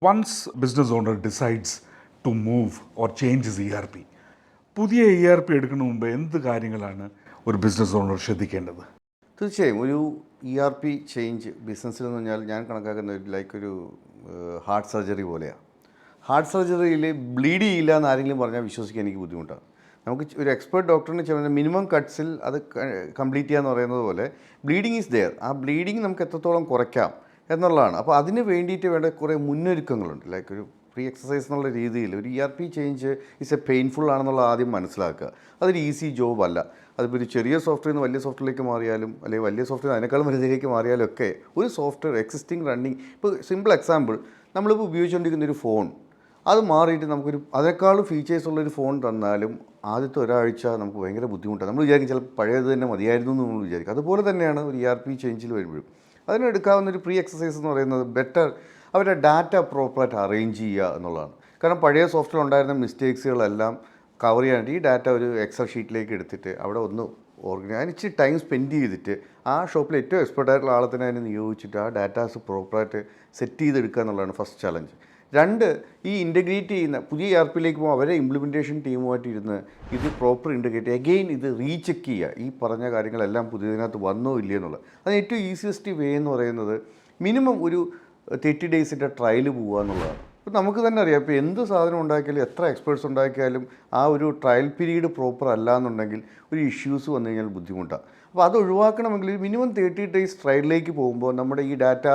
Once business owner decides to move or change his ERP, പുതിയ ERP എടുക്കുന്ന മുമ്പ് എന്ത് കാര്യങ്ങളാണ് ഒരു ബിസിനസ് ഓണർ ശ്രദ്ധിക്കേണ്ടത്? തീർച്ചയായും ഒരു ERP ചേഞ്ച് ബിസിനസ്സിൽ എന്ന് പറഞ്ഞാൽ ഞാൻ കണക്കാക്കുന്ന ഒരു ഹാർട്ട് സർജറി പോലെയാണ്. ഹാർട്ട് സർജറിയിൽ ബ്ലീഡ് ചെയ്യില്ല എന്ന് ആരെങ്കിലും പറഞ്ഞാൽ വിശ്വസിക്കാൻ എനിക്ക് ബുദ്ധിമുട്ടാണ്. നമുക്ക് ഒരു എക്സ്പേർട്ട് ഡോക്ടറിന് ചെയ്യുന്ന മിനിമം കട്ട്സിൽ അത് കംപ്ലീറ്റ് ചെയ്യുക എന്ന് പറയുന്നത് പോലെ ബ്ലീഡിങ് ഈസ് ദെയർ. ആ ബ്ലീഡിങ് നമുക്ക് എത്രത്തോളം കുറയ്ക്കാം എന്നുള്ളതാണ്. അപ്പോൾ അതിന് വേണ്ടിയിട്ട് വേണ്ട കുറേ മുന്നൊരുക്കങ്ങളുണ്ട്. ഒരു പ്രീ എക്സസൈസ് എന്നുള്ള രീതിയിൽ ഒരു ERP ചേഞ്ച് ഇസ് പെയിൻഫുൾ ആണെന്നുള്ള ആദ്യം മനസ്സിലാക്കുക. അതൊരു ഈസി ജോബ് അല്ല. അതിപ്പോൾ ഒരു ചെറിയ സോഫ്റ്റ്വെയർ നിന്ന് വലിയ സോഫ്റ്റ്വെയറിലേക്ക് മാറിയാലും അല്ലെങ്കിൽ വലിയ സോഫ്റ്റ്വെയർ അതിനേക്കാളും വലുതിലേക്ക് മാറിയാലും ഒക്കെ ഒരു സോഫ്റ്റ്വെയർ എക്സിസ്റ്റിംഗ് റണ്ണിങ്, ഇപ്പോൾ സിമ്പിൾ എക്സാമ്പിൾ, നമ്മളിപ്പോൾ ഉപയോഗിച്ചുകൊണ്ടിരിക്കുന്ന ഒരു ഫോൺ അത് മാറിയിട്ട് നമുക്കൊരു അതിനേക്കാളും ഫീച്ചേഴ്സ് ഉള്ളൊരു ഫോൺ തന്നാലും ആദ്യത്തെ ഒരാഴ്ച നമുക്ക് ഭയങ്കര ബുദ്ധിമുട്ടാണ്. നമ്മൾ വിചാരിക്കും ചിലപ്പോൾ പഴയത് തന്നെ മതിയായിരുന്നു എന്ന് നമ്മൾ വിചാരിക്കും. അതുപോലെ തന്നെയാണ് ഒരു ERP ചേഞ്ചിൽ വരുമ്പോഴും അതിനെടുക്കാവുന്നൊരു പ്രീ എക്സസൈസ് എന്ന് പറയുന്നത് ബെറ്റർ അവരുടെ ഡാറ്റ പ്രോപ്പറായിട്ട് അറേഞ്ച് ചെയ്യുക എന്നുള്ളതാണ്. കാരണം പഴയ സോഫ്റ്റ്വെയർ ഉണ്ടായിരുന്ന മിസ്റ്റേക്സുകളെല്ലാം കവർ ചെയ്യാനായിട്ട് ഈ ഡാറ്റ ഒരു എക്സൽ ഷീറ്റിലേക്ക് എടുത്തിട്ട് അവിടെ ഒന്ന് അതിന് ഇച്ചിരി ടൈം സ്പെൻഡ് ചെയ്തിട്ട് ആ ഷോപ്പിൽ ഏറ്റവും എക്സ്പെർട്ടായിട്ടുള്ള ആളെ തന്നെ അതിനെ നിയോഗിച്ചിട്ട് ആ ഡാറ്റാസ് പ്രോപ്പറായിട്ട് സെറ്റ് ചെയ്തെടുക്കുക എന്നുള്ളതാണ് ഫസ്റ്റ് ചലഞ്ച്. രണ്ട്, ഈ ഇൻ്റഗ്രേറ്റ് ചെയ്യുന്ന പുതിയ ERPയിലേക്ക് പോകുമ്പോൾ അവരെ ഇംപ്ലിമെൻറ്റേഷൻ ടീമുമായിട്ട് ഇരുന്ന് ഇത് പ്രോപ്പർ ഇൻ്റഗ്രേറ്റ് അഗെയിൻ ഇത് റീചെക്ക് ചെയ്യുക, ഈ പറഞ്ഞ കാര്യങ്ങളെല്ലാം പുതിയതിനകത്ത് വന്നോ ഇല്ലയോ എന്നുള്ളത്. അതിന് ഏറ്റവും ഈസിയസ്റ്റ് വേ എന്ന് പറയുന്നത് മിനിമം ഒരു 30 ഡേയ്സിൻ്റെ ട്രയൽ പോവുക എന്നുള്ളതാണ്. ഇപ്പോൾ നമുക്ക് തന്നെ അറിയാം, ഇപ്പോൾ എന്ത് സാധനം ഉണ്ടാക്കിയാലും എത്ര എക്സ്പേർട്സ് ഉണ്ടാക്കിയാലും ആ ഒരു ട്രയൽ പീരീഡ് പ്രോപ്പർ അല്ല എന്നുണ്ടെങ്കിൽ ഒരു ഇഷ്യൂസ് വന്നു കഴിഞ്ഞാൽ ബുദ്ധിമുട്ടാണ്. അപ്പോൾ അത് ഒഴിവാക്കണമെങ്കിൽ മിനിമം 30 ഡേയ്സ് ട്രയലിലേക്ക് പോകുമ്പോൾ നമ്മുടെ ഈ ഡാറ്റ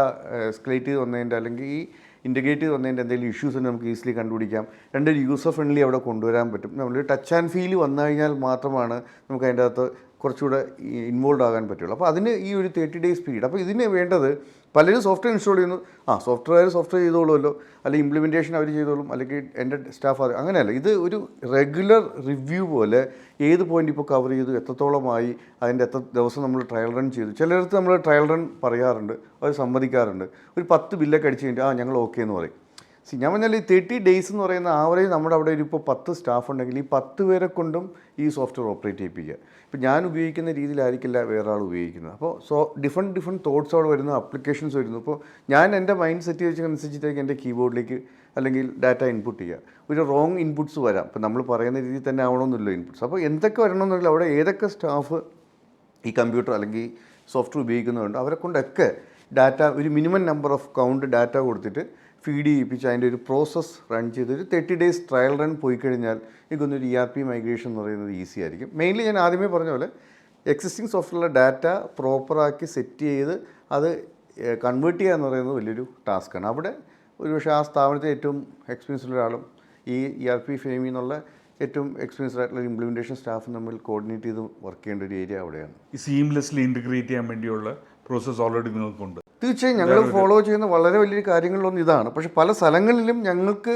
എസ്കലേറ്റ് ചെയ്ത് വന്നതിൻ്റെ അല്ലെങ്കിൽ ഈ ഇൻ്റഗ്രേറ്റ് ചെയ്ത് വന്നതിൻ്റെ എന്തെങ്കിലും ഇഷ്യൂസ് നമുക്ക് ഈസിലി കണ്ടുപിടിക്കാം. രണ്ടൊരു യൂസർ ഫ്രണ്ട്ലി അവിടെ കൊണ്ടുവരാൻ പറ്റും. നമ്മൾ ടച്ച് ആൻഡ് ഫീൽ വന്നു കഴിഞ്ഞാൽ മാത്രമാണ് നമുക്ക് അതിൻ്റെ അകത്ത് കുറച്ചുകൂടെ ഇൻവോൾവ് ആകാൻ പറ്റുള്ളൂ. അപ്പോൾ അതിന് ഈ ഒരു 30 ഡേയ്സ് പീരീഡ്. അപ്പോൾ ഇതിന് വേണ്ടത് പലരും സോഫ്റ്റ്വെയർ ഇൻസ്റ്റാൾ ചെയ്യുന്നു, സോഫ്റ്റ്വെയർ ചെയ്തോളുമല്ലോ, അല്ലെങ്കിൽ ഇംപ്ലിമെൻറ്റേഷൻ അവർ ചെയ്തോളും, അല്ലെങ്കിൽ എൻ്റെ സ്റ്റാഫ് അങ്ങനെയല്ല. ഇത് ഒരു റെഗുലർ റിവ്യൂ പോലെ ഏത് പോയിൻ്റ് ഇപ്പോൾ കവർ ചെയ്തു, എത്രത്തോളമായി, അതിൻ്റെ എത്ര ദിവസം നമ്മൾ ട്രയൽ റൺ ചെയ്തു. ചിലയിടത്ത് നമ്മൾ ട്രയൽ റൺ പറയാറുണ്ട്, അവർ സമ്മതിക്കാറുണ്ട്. ഒരു 10 ബില്ലൊക്കെ അടിച്ച് കഴിഞ്ഞിട്ട് ഞങ്ങൾ ഓക്കെ എന്ന് പറയും. ഞാൻ പറഞ്ഞാൽ ഈ 30 ഡേയ്സ് എന്ന് പറയുന്ന ആവറേജ് നമ്മുടെ അവിടെ ഇപ്പോൾ 10 സ്റ്റാഫ് ഉണ്ടെങ്കിൽ ഈ 10 പേരെ കൊണ്ടും ഈ സോഫ്റ്റ്വെയർ ഓപ്പറേറ്റ് ചെയ്യിപ്പിക്കുക. ഇപ്പോൾ ഞാൻ ഉപയോഗിക്കുന്ന രീതിയിലായിരിക്കില്ല വേറെ ആൾ ഉപയോഗിക്കുന്നത്. അപ്പോൾ ഡിഫറെൻറ്റ് തോട്ട്സ് അവിടെ വരുന്നു, അപ്ലിക്കേഷൻസ് വരുന്നു. ഇപ്പോൾ ഞാൻ എൻ്റെ മൈൻഡ് സെറ്റ് വെച്ചനുസരിച്ചിട്ടേക്ക് എൻ്റെ കീബോർഡിലേക്ക് അല്ലെങ്കിൽ ഡാറ്റ ഇൻപുട്ട് ചെയ്യുക. ഒരു റോങ് ഇൻപുട്സ് വരാം. ഇപ്പോൾ നമ്മൾ പറയുന്ന രീതിയിൽ തന്നെ ആവണമെന്നില്ല ഇൻപുട്സ്. അപ്പോൾ എന്തൊക്കെ വരണമെന്നില്ല അവിടെ ഏതൊക്കെ സ്റ്റാഫ് ഈ കമ്പ്യൂട്ടർ അല്ലെങ്കിൽ സോഫ്റ്റ്വെയർ ഉപയോഗിക്കുന്നുണ്ട് അവരെ കൊണ്ടൊക്കെ ഡാറ്റ ഒരു minimum number of count data കൊടുത്തിട്ട് ഫീഡ് ചെയ്യിപ്പിച്ച് അതിൻ്റെ ഒരു പ്രോസസ്സ് റൺ ചെയ്തൊരു 30 ഡേയ്സ് ട്രയൽ റൺ പോയി കഴിഞ്ഞാൽ എനിക്കൊന്നൊരു ERP മൈഗ്രേഷൻ എന്ന് പറയുന്നത് ഈസി ആയിരിക്കും. മെയിൻലി ഞാൻ ആദ്യമേ പറഞ്ഞ പോലെ എക്സിസ്റ്റിംഗ് സോഫ്റ്റ്വെയറിലെ ഡാറ്റ പ്രോപ്പറാക്കി സെറ്റ് ചെയ്ത് അത് കൺവേർട്ട് ചെയ്യുക എന്ന് പറയുന്നത് വലിയൊരു ടാസ്ക്കാണ്. അവിടെ ഒരുപക്ഷെ ആ സ്ഥാപനത്തിൽ ഏറ്റവും എക്സ്പീരിയൻസ്ഡ് ഒരാളും ഈ ERP ഫേമിൽ നിന്നുള്ള ഏറ്റവും എക്സ്പീരിയൻസ്ഡ് ആയിട്ടുള്ള ഇംപ്ലിമെൻറ്റേഷൻ സ്റ്റാഫും തമ്മിൽ കോർഡിനേറ്റ് ചെയ്ത് വർക്ക് ചെയ്യേണ്ട ഒരു ഏരിയ അവിടെയാണ്. ഈ സീംലെസ്ലി ഇൻ്റഗ്രേറ്റ് ചെയ്യാൻ വേണ്ടിയുള്ള പ്രോസസ്സ് ഓൾറെഡി നിങ്ങൾക്കുണ്ട്. തീർച്ചയായും ഞങ്ങൾ ഫോളോ ചെയ്യുന്ന വളരെ വലിയൊരു കാര്യങ്ങളിലൊന്നും ഇതാണ്. പക്ഷേ പല സ്ഥലങ്ങളിലും ഞങ്ങൾക്ക്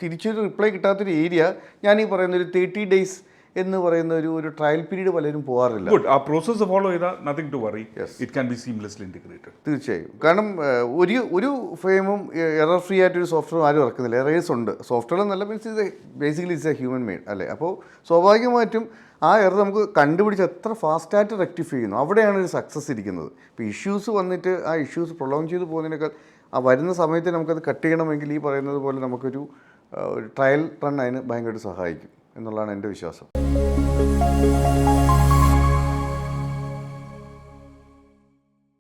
തിരിച്ചൊരു റിപ്ലൈ കിട്ടാത്തൊരു ഏരിയ ഞാൻ ഈ പറയുന്ന ഒരു 30 ഡേയ്സ് എന്ന് പറയുന്ന ഒരു ട്രയൽ പീരീഡ് പലരും പോകാറില്ല. ആ പ്രോസസ്സ് ഫോളോ ചെയ്താൽ nothing to worry, it can be seamlessly integrated. തീർച്ചയായും. കാരണം ഒരു ഫേമും എറർ ഫ്രീ ആയിട്ടൊരു സോഫ്റ്റ്വെയർ ആരും ഇറക്കുന്നില്ല. എറേഴ്സ് ഉണ്ട് സോഫ്റ്റ്വെയർ എന്നല്ല, മീൻസ് ഇത് basically it's a human made അല്ലേ. അപ്പോൾ സ്വാഭാവികമായിട്ടും ആ എറർ നമുക്ക് കണ്ടുപിടിച്ച് എത്ര ഫാസ്റ്റായിട്ട് റെക്ടിഫൈ ചെയ്യുന്നു അവിടെയാണ് ഒരു സക്സസ് ഇരിക്കുന്നത്. ഇപ്പോൾ ഇഷ്യൂസ് വന്നിട്ട് ആ ഇഷ്യൂസ് പ്രൊളോങ് ചെയ്ത് പോകുന്നതിനേക്കാൾ ആ വരുന്ന സമയത്ത് നമുക്കത് കട്ട് ചെയ്യണമെങ്കിൽ ഈ പറയുന്നത് പോലെ നമുക്കൊരു ട്രയൽ റൺ അതിന് ഭയങ്കരമായിട്ട് സഹായിക്കും എന്നുള്ളതാണ് എൻ്റെ വിശ്വാസം.